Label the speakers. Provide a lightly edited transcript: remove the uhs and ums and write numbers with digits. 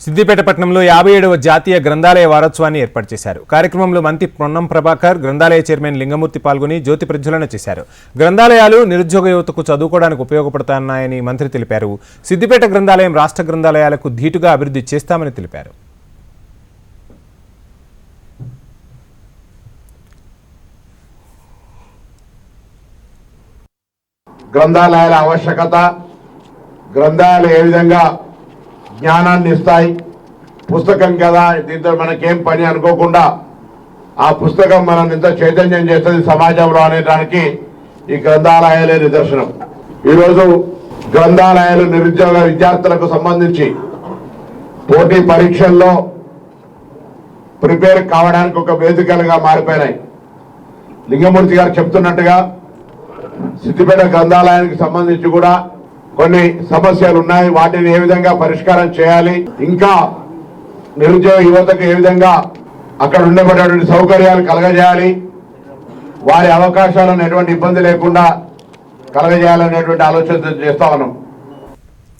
Speaker 1: సిద్దిపేట పట్టణంలో 57వ జాతీయ గ్రంథాలయ వారోత్సవాన్ని ఏర్పాటు చేశారు. కార్యక్రమంలో మంత్రి పొన్నం ప్రభాకర్, గ్రంథాలయ చైర్మన్ లింగమూర్తి పాల్గొని జ్యోతి ప్రజ్వలన చేశారు. గ్రంథాలయాలు నిరుద్యోగ యువతకు చదువుకోవడానికి ఉపయోగపడుతున్నాయని మంత్రి తెలిపారు. సిద్దిపేట గ్రంథాలయం రాష్ట్ర గ్రంథాలయాలకు ధీటుగా అభివృద్ధి చేస్తామని తెలిపారు.
Speaker 2: గ్రంథాలయాల ఆవశ్యకత, గ్రంథాలయాలు ఏ విధంగా జ్ఞానాన్ని ఇస్తాయి, పుస్తకం కదా దీంతో మనకేం పని అనుకోకుండా ఆ పుస్తకం మనం ఎంత చైతన్యం చేస్తుంది సమాజంలో అనేదానికి ఈ గ్రంథాలయాలే నిదర్శనం. ఈరోజు గ్రంథాలయాలు నిరుద్యోగ విద్యార్థులకు సంబంధించి పోటీ పరీక్షల్లో ప్రిపేర్ కావడానికి ఒక వేదికలుగా మారిపోయినాయి. లింగమూర్తి గారు చెప్తున్నట్టుగా సిద్దిపేట గ్రంథాలయానికి సంబంధించి కూడా కొన్ని సమస్యలు ఉన్నాయి. వాటిని ఏ విధంగా పరిష్కారం చేయాలి, ఇంకా నిరుద్యోగ యువతకు ఏ విధంగా అక్కడ ఉండబడేటువంటి సౌకర్యాలు కలగజేయాలి, వారి అవకాశాలను ఎటువంటి ఇబ్బంది లేకుండా కలగజేయాలనేటువంటి ఆలోచన చేస్తా ఉన్నాం.